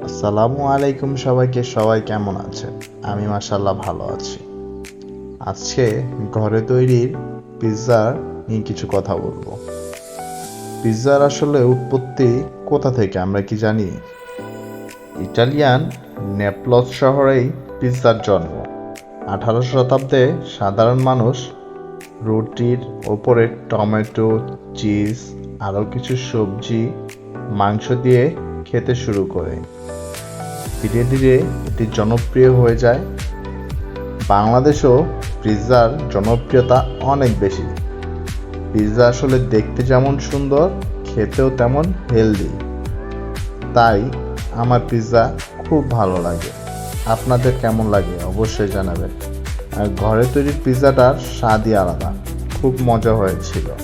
আসসালামু আলাইকুম সবাইকে। সবাই কেমন আছেন? আমি মাশাআল্লাহ ভালো আছি। আজকে ঘরে তৈরির পিৎজা নিয়ে কিছু কথা বলবো। পিৎজার আসলে উৎপত্তি কোথা থেকে আমরা কি জানি? ইটালিয়ান নেপলস শহরেই পিৎজার জন্ম। 18 শতাব্দে সাধারণ মানুষ রুটির ওপরে টমেটো, চিজ, আরও কিছু সবজি, মাংস দিয়ে খেতে শুরু করে। ধীরে ধীরে এটি জনপ্রিয় হয়ে যায়। বাংলাদেশেও পিৎজার জনপ্রিয়তা অনেক বেশি। পিৎজা আসলে দেখতে যেমন সুন্দর, খেতেও তেমন হেলদি। তাই আমার পিৎজা খুব ভালো লাগে। আপনাদের কেমন লাগে অবশ্যই জানাবেন। আর ঘরে তৈরি পিৎজাটার স্বাদই আলাদা, খুব মজা হয়েছিল।